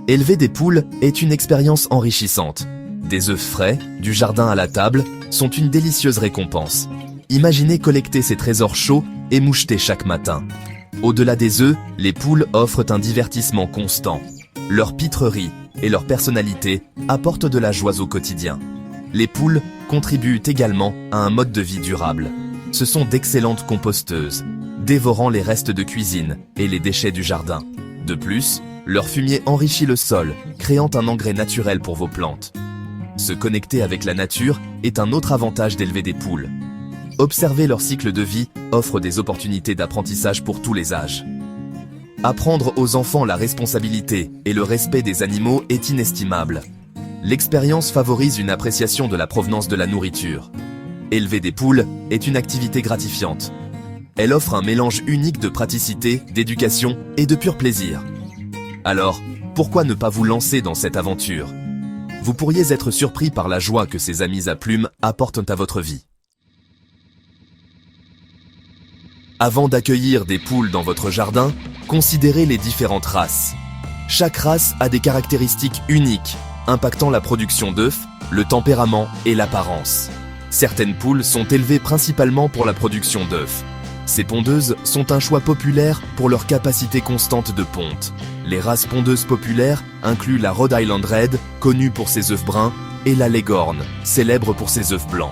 Élever des poules est une expérience enrichissante. Des œufs frais, du jardin à la table, sont une délicieuse récompense. Imaginez collecter ces trésors chauds et mouchetés chaque matin. Au-delà des œufs, les poules offrent un divertissement constant. Leur pitrerie et leur personnalité apportent de la joie au quotidien. Les poules contribuent également à un mode de vie durable. Ce sont d'excellentes composteuses, dévorant les restes de cuisine et les déchets du jardin. De plus, leur fumier enrichit le sol, créant un engrais naturel pour vos plantes. Se connecter avec la nature est un autre avantage d'élever des poules. Observer leur cycle de vie offre des opportunités d'apprentissage pour tous les âges. Apprendre aux enfants la responsabilité et le respect des animaux est inestimable. L'expérience favorise une appréciation de la provenance de la nourriture. Élever des poules est une activité gratifiante. Elle offre un mélange unique de praticité, d'éducation et de pur plaisir. Alors, pourquoi ne pas vous lancer dans cette aventure? Vous pourriez être surpris par la joie que ces amis à plumes apportent à votre vie. Avant d'accueillir des poules dans votre jardin, considérez les différentes races. Chaque race a des caractéristiques uniques, impactant la production d'œufs, le tempérament et l'apparence. Certaines poules sont élevées principalement pour la production d'œufs. Ces pondeuses sont un choix populaire pour leur capacité constante de ponte. Les races pondeuses populaires incluent la Rhode Island Red, connue pour ses œufs bruns, et la Leghorn, célèbre pour ses œufs blancs.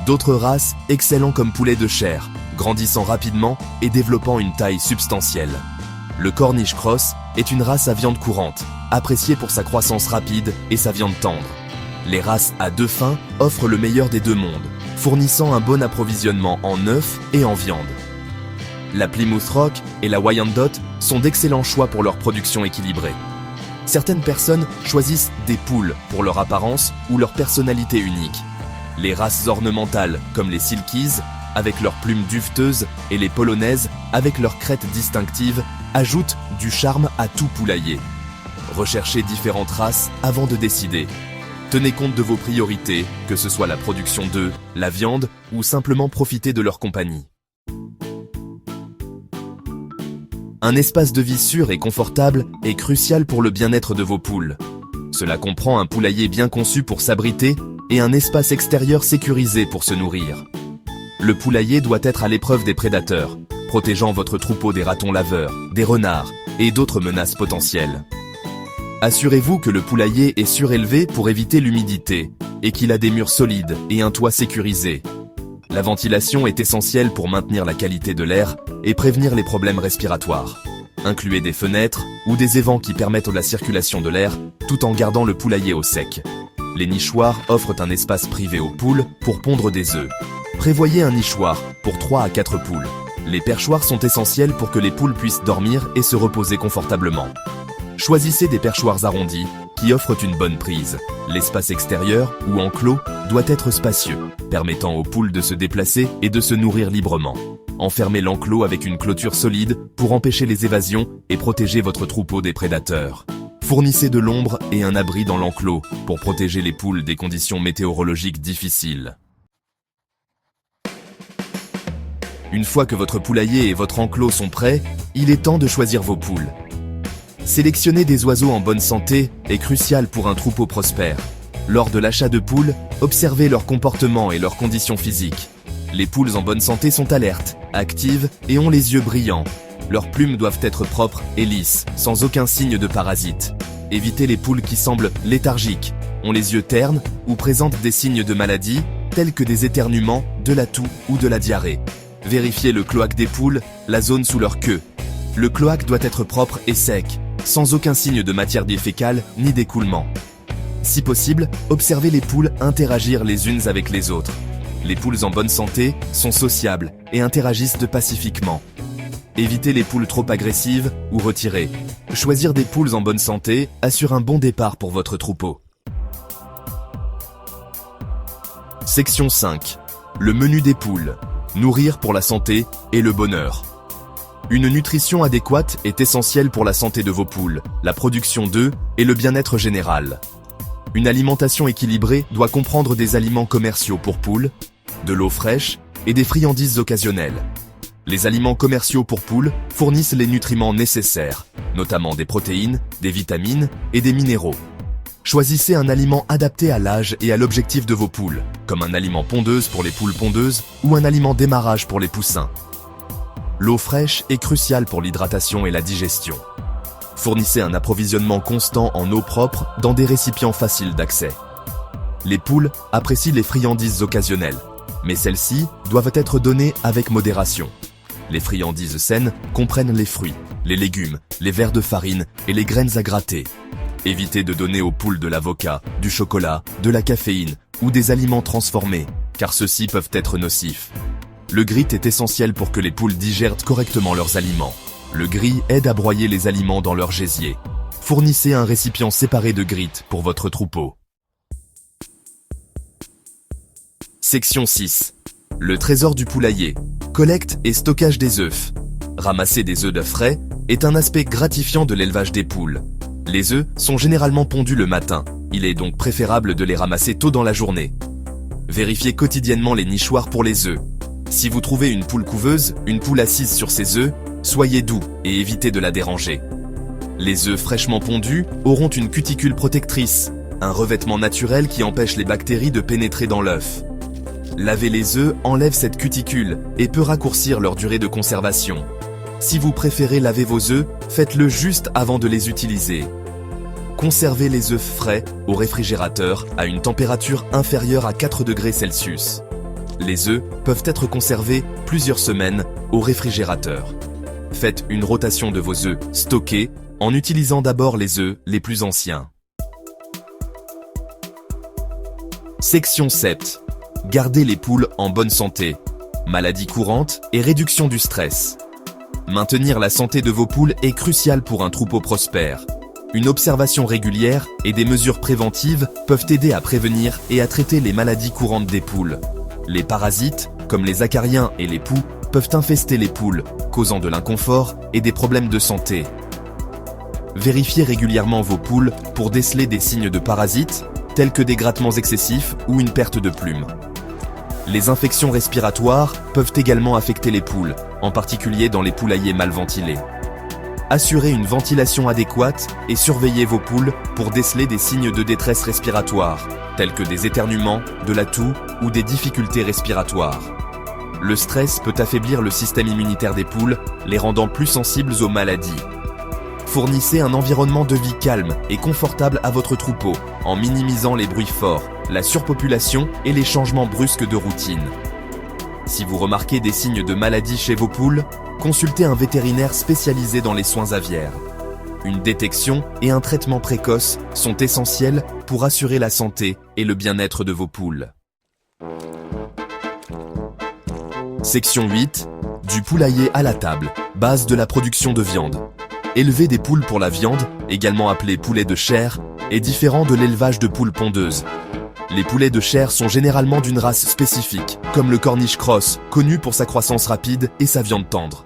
D'autres races excellent comme poulet de chair, grandissant rapidement et développant une taille substantielle. Le Cornish Cross est une race à viande courante, appréciée pour sa croissance rapide et sa viande tendre. Les races à deux fins offrent le meilleur des deux mondes, fournissant un bon approvisionnement en œufs et en viande. La Plymouth Rock et la Wyandot sont d'excellents choix pour leur production équilibrée. Certaines personnes choisissent des poules pour leur apparence ou leur personnalité unique. Les races ornementales comme les Silkies, avec leurs plumes duveteuses, et les Polonaises, avec leurs crêtes distinctives, ajoutent du charme à tout poulailler. Recherchez différentes races avant de décider. Tenez compte de vos priorités, que ce soit la production d'œufs, la viande ou simplement profiter de leur compagnie. Un espace de vie sûr et confortable est crucial pour le bien-être de vos poules. Cela comprend un poulailler bien conçu pour s'abriter et un espace extérieur sécurisé pour se nourrir. Le poulailler doit être à l'épreuve des prédateurs, protégeant votre troupeau des ratons laveurs, des renards et d'autres menaces potentielles. Assurez-vous que le poulailler est surélevé pour éviter l'humidité et qu'il a des murs solides et un toit sécurisé. La ventilation est essentielle pour maintenir la qualité de l'air et prévenir les problèmes respiratoires. Incluez des fenêtres ou des évents qui permettent la circulation de l'air tout en gardant le poulailler au sec. Les nichoirs offrent un espace privé aux poules pour pondre des œufs. Prévoyez un nichoir pour 3 à 4 poules. Les perchoirs sont essentiels pour que les poules puissent dormir et se reposer confortablement. Choisissez des perchoirs arrondis qui offrent une bonne prise. L'espace extérieur ou enclos doit être spacieux, permettant aux poules de se déplacer et de se nourrir librement. Enfermez l'enclos avec une clôture solide pour empêcher les évasions et protéger votre troupeau des prédateurs. Fournissez de l'ombre et un abri dans l'enclos pour protéger les poules des conditions météorologiques difficiles. Une fois que votre poulailler et votre enclos sont prêts, il est temps de choisir vos poules. Sélectionner des oiseaux en bonne santé est crucial pour un troupeau prospère. Lors de l'achat de poules, observez leur comportement et leurs conditions physiques. Les poules en bonne santé sont alertes, actives et ont les yeux brillants. Leurs plumes doivent être propres et lisses, sans aucun signe de parasite. Évitez les poules qui semblent léthargiques, ont les yeux ternes ou présentent des signes de maladie, tels que des éternuements, de la toux ou de la diarrhée. Vérifiez le cloaque des poules, la zone sous leur queue. Le cloaque doit être propre et sec, sans aucun signe de matière fécale ni d'écoulement. Si possible, observez les poules interagir les unes avec les autres. Les poules en bonne santé sont sociables et interagissent pacifiquement. Évitez les poules trop agressives ou retirées. Choisir des poules en bonne santé assure un bon départ pour votre troupeau. Section 5. Le menu des poules. Nourrir pour la santé et le bonheur. Une nutrition adéquate est essentielle pour la santé de vos poules, la production d'œufs et le bien-être général. Une alimentation équilibrée doit comprendre des aliments commerciaux pour poules, de l'eau fraîche et des friandises occasionnelles. Les aliments commerciaux pour poules fournissent les nutriments nécessaires, notamment des protéines, des vitamines et des minéraux. Choisissez un aliment adapté à l'âge et à l'objectif de vos poules, comme un aliment pondeuse pour les poules pondeuses ou un aliment démarrage pour les poussins. L'eau fraîche est cruciale pour l'hydratation et la digestion. Fournissez un approvisionnement constant en eau propre dans des récipients faciles d'accès. Les poules apprécient les friandises occasionnelles, mais celles-ci doivent être données avec modération. Les friandises saines comprennent les fruits, les légumes, les verres de farine et les graines à gratter. Évitez de donner aux poules de l'avocat, du chocolat, de la caféine ou des aliments transformés, car ceux-ci peuvent être nocifs. Le grit est essentiel pour que les poules digèrent correctement leurs aliments. Le grit aide à broyer les aliments dans leur gésier. Fournissez un récipient séparé de grit pour votre troupeau. Section 6. Le trésor du poulailler. Collecte et stockage des œufs. Ramasser des œufs d'œufs frais est un aspect gratifiant de l'élevage des poules. Les œufs sont généralement pondus le matin. Il est donc préférable de les ramasser tôt dans la journée. Vérifiez quotidiennement les nichoirs pour les œufs. Si vous trouvez une poule couveuse, une poule assise sur ses œufs, soyez doux et évitez de la déranger. Les œufs fraîchement pondus auront une cuticule protectrice, un revêtement naturel qui empêche les bactéries de pénétrer dans l'œuf. Laver les œufs enlève cette cuticule et peut raccourcir leur durée de conservation. Si vous préférez laver vos œufs, faites-le juste avant de les utiliser. Conservez les œufs frais au réfrigérateur à une température inférieure à 4 degrés Celsius. Les œufs peuvent être conservés plusieurs semaines au réfrigérateur. Faites une rotation de vos œufs stockés en utilisant d'abord les œufs les plus anciens. Section 7. Gardez les poules en bonne santé. Maladies courantes et réduction du stress. Maintenir la santé de vos poules est crucial pour un troupeau prospère. Une observation régulière et des mesures préventives peuvent aider à prévenir et à traiter les maladies courantes des poules. Les parasites, comme les acariens et les poux, peuvent infester les poules, causant de l'inconfort et des problèmes de santé. Vérifiez régulièrement vos poules pour déceler des signes de parasites, tels que des grattements excessifs ou une perte de plumes. Les infections respiratoires peuvent également affecter les poules, en particulier dans les poulaillers mal ventilés. Assurez une ventilation adéquate et surveillez vos poules pour déceler des signes de détresse respiratoire, tels que des éternuements, de la toux ou des difficultés respiratoires. Le stress peut affaiblir le système immunitaire des poules, les rendant plus sensibles aux maladies. Fournissez un environnement de vie calme et confortable à votre troupeau, en minimisant les bruits forts, la surpopulation et les changements brusques de routine. Si vous remarquez des signes de maladie chez vos poules, consultez un vétérinaire spécialisé dans les soins aviaires. Une détection et un traitement précoce sont essentiels pour assurer la santé et le bien-être de vos poules. Section 8. Du poulailler à la table, base de la production de viande. Élever des poules pour la viande, également appelé poulet de chair, est différent de l'élevage de poules pondeuses. Les poulets de chair sont généralement d'une race spécifique, comme le Cornish Cross, connu pour sa croissance rapide et sa viande tendre.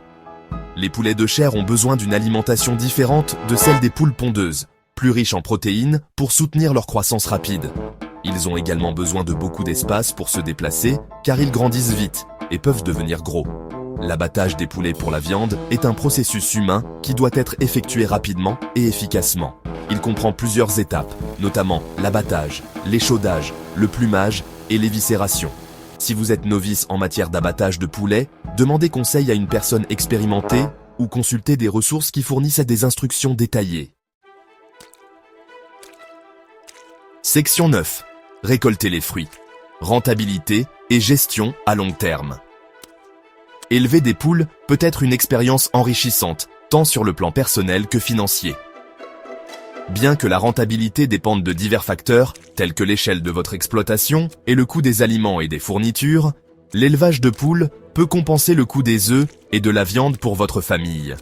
Les poulets de chair ont besoin d'une alimentation différente de celle des poules pondeuses, plus riche en protéines pour soutenir leur croissance rapide. Ils ont également besoin de beaucoup d'espace pour se déplacer, car ils grandissent vite et peuvent devenir gros. L'abattage des poulets pour la viande est un processus humain qui doit être effectué rapidement et efficacement. Il comprend plusieurs étapes, notamment l'abattage, l'échaudage, le plumage et l'éviscération. Si vous êtes novice en matière d'abattage de poulet, demandez conseil à une personne expérimentée ou consultez des ressources qui fournissent des instructions détaillées. Section 9. Récolter les fruits. Rentabilité et gestion à long terme. Élever des poules peut être une expérience enrichissante, tant sur le plan personnel que financier. Bien que la rentabilité dépende de divers facteurs, tels que l'échelle de votre exploitation et le coût des aliments et des fournitures, l'élevage de poules peut compenser le coût des œufs et de la viande pour votre famille.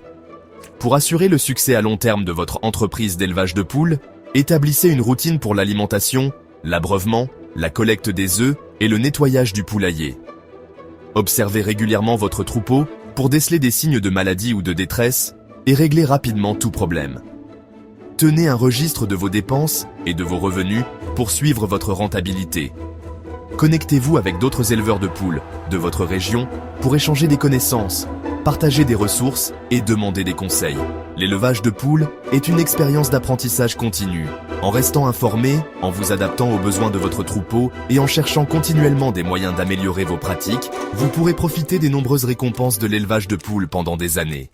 Pour assurer le succès à long terme de votre entreprise d'élevage de poules, établissez une routine pour l'alimentation, l'abreuvement, la collecte des œufs et le nettoyage du poulailler. Observez régulièrement votre troupeau pour déceler des signes de maladie ou de détresse et régler rapidement tout problème. Tenez un registre de vos dépenses et de vos revenus pour suivre votre rentabilité. Connectez-vous avec d'autres éleveurs de poules de votre région pour échanger des connaissances, partager des ressources et demander des conseils. L'élevage de poules est une expérience d'apprentissage continu. En restant informé, en vous adaptant aux besoins de votre troupeau et en cherchant continuellement des moyens d'améliorer vos pratiques, vous pourrez profiter des nombreuses récompenses de l'élevage de poules pendant des années.